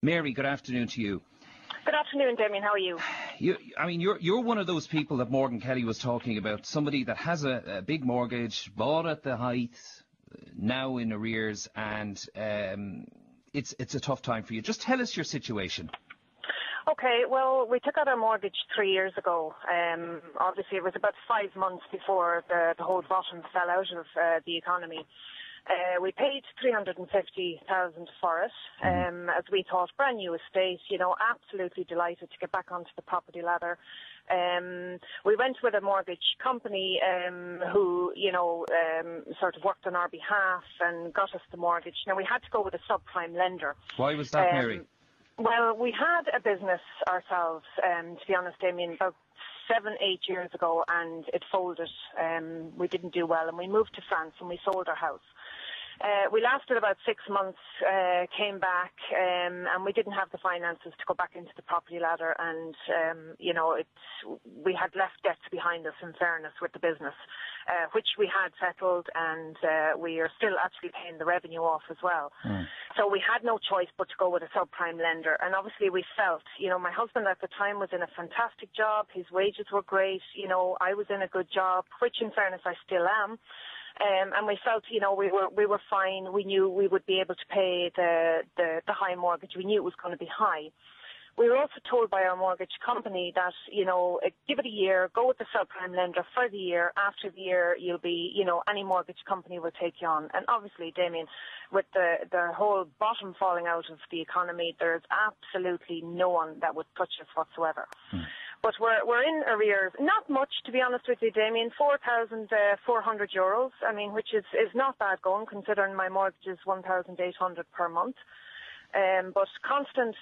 Mary, good afternoon to you. Good afternoon, Damien. How are you? You're one of those people that Morgan Kelly was talking about, somebody that has a big mortgage, bought at the height, now in arrears, and it's a tough time for you. Just tell us your situation. Okay, well, we took out our mortgage 3 years ago. Obviously, it was about 5 months before the whole bottom fell out of the economy. We paid $350,000 for it, as we thought, brand new estate, absolutely delighted to get back onto the property ladder. We went with a mortgage company who, sort of worked on our behalf and got us the mortgage. Now, we had to go with a subprime lender. Why was that, Mary? Well, we had a business ourselves, to be honest, Damien, about 7-8 years ago, and it folded. We didn't do well, and we moved to France and we sold our house. We lasted about 6 months, came back, and we didn't have the finances to go back into the property ladder, and, we had left debts behind us, in fairness, with the business, which we had settled, and we are still actually paying the revenue off as well. So we had no choice but to go with a subprime lender, and obviously we felt, my husband at the time was in a fantastic job, his wages were great, I was in a good job, which in fairness I still am. And we felt, we were fine. We knew we would be able to pay the high mortgage. We knew it was going to be high. We were also told by our mortgage company that, give it a year, go with the subprime lender for the year. After the year, you'll be, any mortgage company will take you on. And obviously, Damien, with the whole bottom falling out of the economy, there's absolutely no one that would touch us whatsoever. But we're in arrears. Not much, to be honest with you, Damien. €4,400. Which is not bad going, considering my mortgage is $1,800 per month. But constant,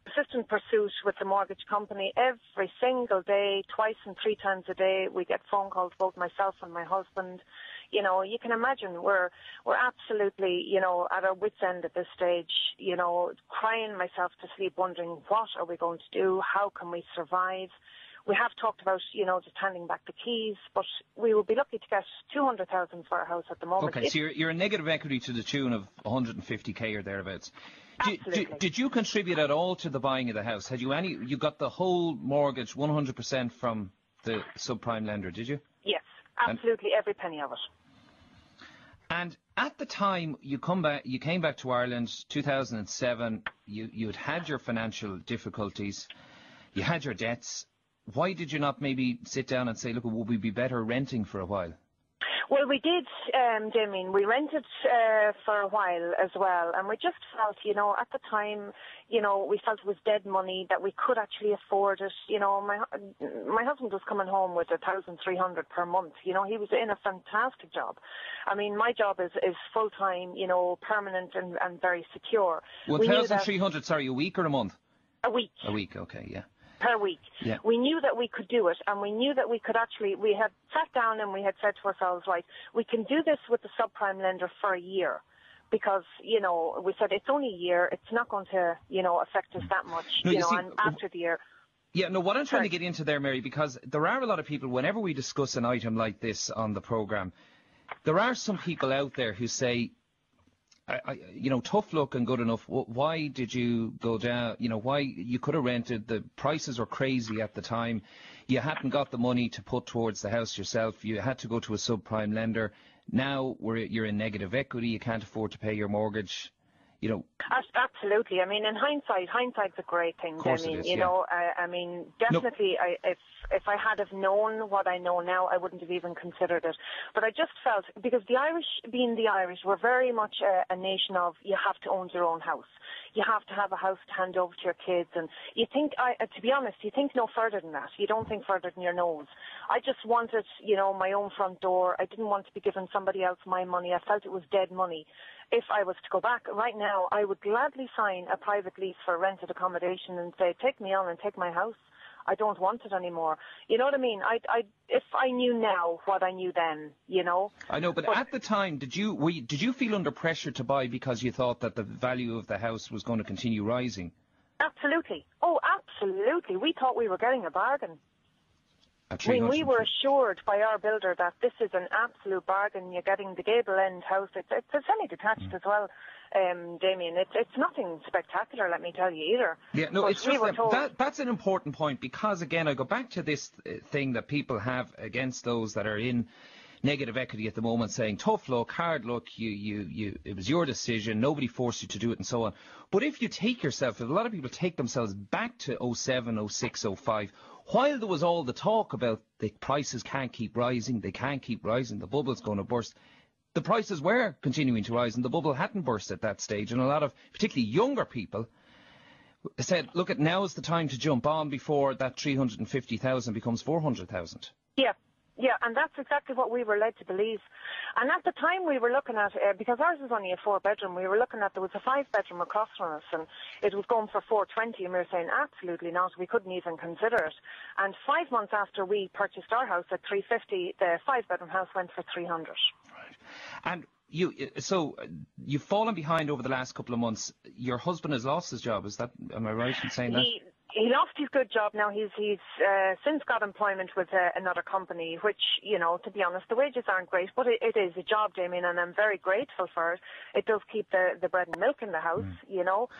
persistent pursuit with the mortgage company every single day, twice and 3 times a day. We get phone calls, both myself and my husband. You can imagine we're absolutely, at our wits' end at this stage, crying myself to sleep, wondering what are we going to do? How can we survive? We have talked about, just handing back the keys, but we will be lucky to get $200,000 for our house at the moment. Okay, so you're a negative equity to the tune of 150k or thereabouts. Did you contribute at all to the buying of the house? Had you got the whole mortgage 100% from the subprime lender, did you? Yes, absolutely, every penny of it. And at the time you came back to Ireland, 2007, you had your financial difficulties, you had your debts. Why did you not maybe sit down and say, look, would we be better renting for a while? Well, we did, Damien. We rented for a while as well, and we just felt, at the time, we felt it was dead money, that we could actually afford it. My husband was coming home with $1,300 per month. He was in a fantastic job. My job is full-time, permanent and very secure. 1,300, sorry, a week or a month? A week. A week, okay, yeah. Per week. Yeah. We knew that we could do it, and we knew that we could actually, we had sat down and we had said to ourselves, right, we can do this with the subprime lender for a year, because, we said it's only a year, it's not going to, affect us that much, and after the year. Yeah, no, what I'm trying to get into there, Mary, because there are a lot of people, whenever we discuss an item like this on the programme, there are some people out there who say, tough luck and good enough. Why did you go down? Why you could have rented? The prices were crazy at the time. You hadn't got the money to put towards the house yourself. You had to go to a subprime lender. Now you're in negative equity. You can't afford to pay your mortgage. Absolutely. In hindsight's a great thing. Of course it is, yeah. Definitely. No. If I had have known what I know now, I wouldn't have even considered it. But I just felt, because the Irish, being the Irish, we're very much a nation of, you have to own your own house. You have to have a house to hand over to your kids. And you think, to be honest, you think no further than that. You don't think further than your nose. I just wanted, my own front door. I didn't want to be giving somebody else my money. I felt it was dead money. If I was to go back right now, I would gladly sign a private lease for rented accommodation and say, take me on and take my house. I don't want it anymore. You know what I mean? If I knew now what I knew then, I know, but at the time, did you feel under pressure to buy because you thought that the value of the house was going to continue rising? Absolutely. Oh, absolutely. We thought we were getting a bargain. When we were assured by our builder that this is an absolute bargain, you're getting the gable end house. It's a semi-detached as well, Damien. It's nothing spectacular, let me tell you, either. Yeah, no, it's just that's an important point, because, again, I go back to this thing that people have against those that are in negative equity at the moment, saying tough luck, hard luck, it was your decision, nobody forced you to do it, and so on. But if you take yourself, a lot of people take themselves back to 07, 06, 05, while there was all the talk about the prices can't keep rising, they can't keep rising, the bubble's going to burst, the prices were continuing to rise and the bubble hadn't burst at that stage. And a lot of, particularly younger people, said, look, now is the time to jump on before that 350,000 becomes 400,000. Yeah, and that's exactly what we were led to believe. And at the time we were looking at, because ours was only a 4-bedroom, we were looking at, there was a 5-bedroom across from us, and it was going for 420, and we were saying, absolutely not, we couldn't even consider it. And 5 months after we purchased our house at 350, the 5-bedroom house went for 300. Right. And you've fallen behind over the last couple of months. Your husband has lost his job, am I right in saying that? He lost his good job. Now he's since got employment with another company, which, to be honest, the wages aren't great, but it is a job, Damien, and I'm very grateful for it. It does keep the bread and milk in the house,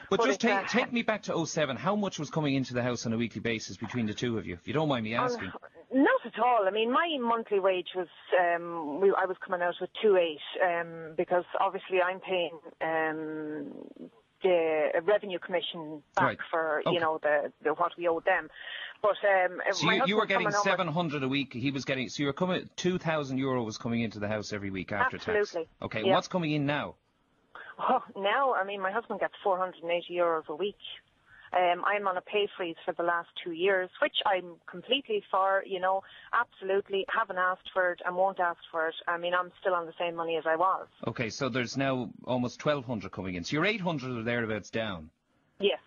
But just take me back to 07. How much was coming into the house on a weekly basis between the two of you, if you don't mind me asking? Not at all. I mean, my monthly wage was, I was coming out with 2.8, because obviously I'm paying the revenue commission back for, the what we owed them. But so you were getting 700 a week. He was getting, so you were coming, €2,000 was coming into the house every week after tax. Absolutely. Okay, yeah. What's coming in now? Oh, now, I mean, my husband gets €480 a week. I'm on a pay freeze for the last 2 years, which I'm completely for, absolutely haven't asked for it and won't ask for it. I mean, I'm still on the same money as I was. Okay, so there's now almost 1,200 coming in. So you're 800 or thereabouts down. Yes.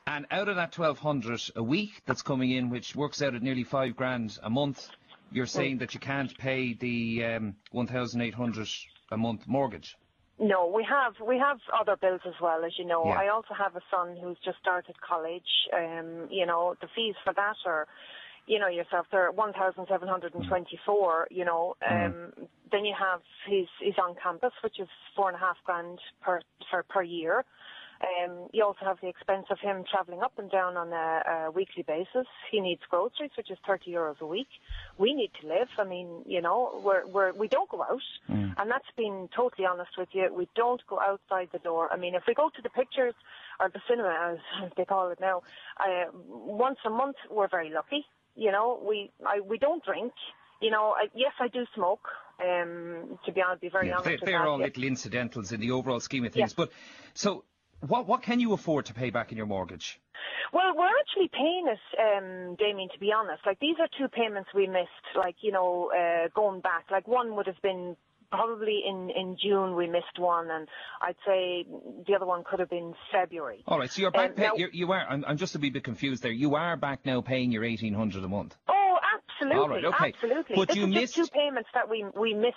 And out of that 1,200 a week that's coming in, which works out at nearly $5,000 a month, you're saying that you can't pay the 1,800 a month mortgage? No, we have other bills as well, as you know. Yeah. I also have a son who's just started college. The fees for that are, yourself, they're 1,724. Then you have he's on campus, which is $4,500 per year. You also have the expense of him travelling up and down on a weekly basis. He needs groceries, which is €30 a week. We need to live. I mean, we don't go out, and that's being totally honest with you. We don't go outside the door. I mean, if we go to the pictures or the cinema, as they call it now, once a month, we're very lucky. We don't drink. Yes, I do smoke. To be very honest, they're all little incidentals in the overall scheme of things. Yeah. But so. What can you afford to pay back in your mortgage? Well, we're actually paying it, Damien, to be honest. Like, these are 2 payments we missed, going back. Like, one would have been probably in June we missed one, and I'd say the other one could have been February. All right, so you're back I'm just a wee bit confused there. You are back now paying your $1,800 a month? Oh, absolutely. All right, okay. Absolutely. But this you is missed... just 2 payments that we missed.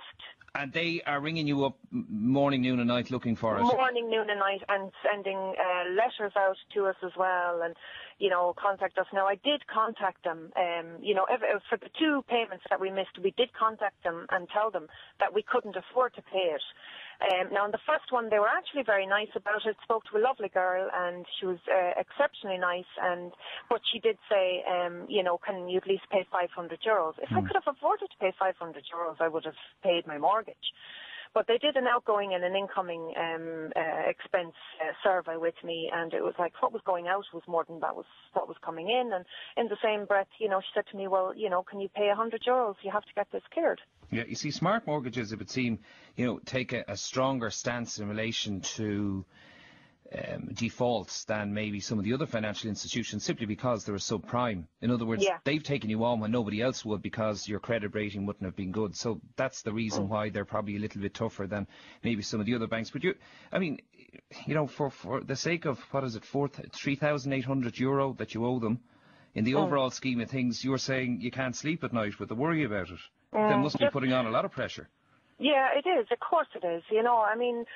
And they are ringing you up morning, noon and night looking for it? Morning, noon and night, and sending letters out to us as well, and, contact us. Now, I did contact them, for the 2 payments that we missed, we did contact them and tell them that we couldn't afford to pay it. Now, in the first one, they were actually very nice about it, spoke to a lovely girl, and she was exceptionally nice, but she did say, can you at least pay €500? If I could have afforded to pay €500, I would have paid my mortgage. But they did an outgoing and an incoming expense survey with me, and it was like what was going out was more than what was coming in. And in the same breath, she said to me, well, can you pay €100? You have to get this cleared. Yeah, you see, smart mortgages, it would seem, take a stronger stance in relation to defaults than maybe some of the other financial institutions, simply because they're a subprime. In other words, they've taken you on when nobody else would, because your credit rating wouldn't have been good. So that's the reason why they're probably a little bit tougher than maybe some of the other banks. But for the sake of, what is it, €3,800 that you owe them, in the overall scheme of things, you're saying you can't sleep at night with the worry about it. They must be putting on a lot of pressure. Yeah, it is. Of course it is. You know, I mean,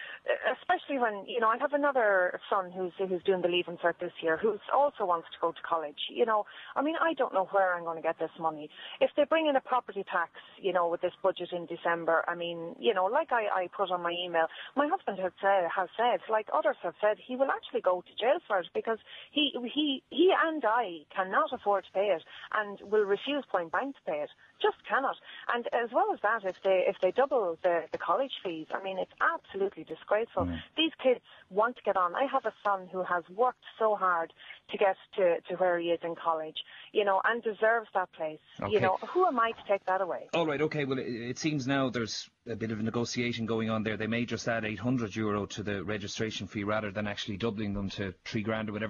especially when, you know, I have another son who's doing the Leaving Cert this year, who also wants to go to college. You know, I mean, I don't know where I'm going to get this money. If they bring in a property tax, you know, with this budget in December, I mean, you know, like I put on my email, my husband has said, like others have said, he will actually go to jail for it because he and I cannot afford to pay it and will refuse Point Bank to pay it. Just cannot. And as well as that, if they double the college fees, I mean, it's absolutely disgraceful. These kids want to get on. I have a son who has worked so hard to get to where he is in college, you know, and deserves that place. Okay. You know, who am I to take that away? All right, okay. Well, it seems now there's a bit of a negotiation going on there. They may just add €800 to the registration fee rather than actually doubling them to €3,000 or whatever.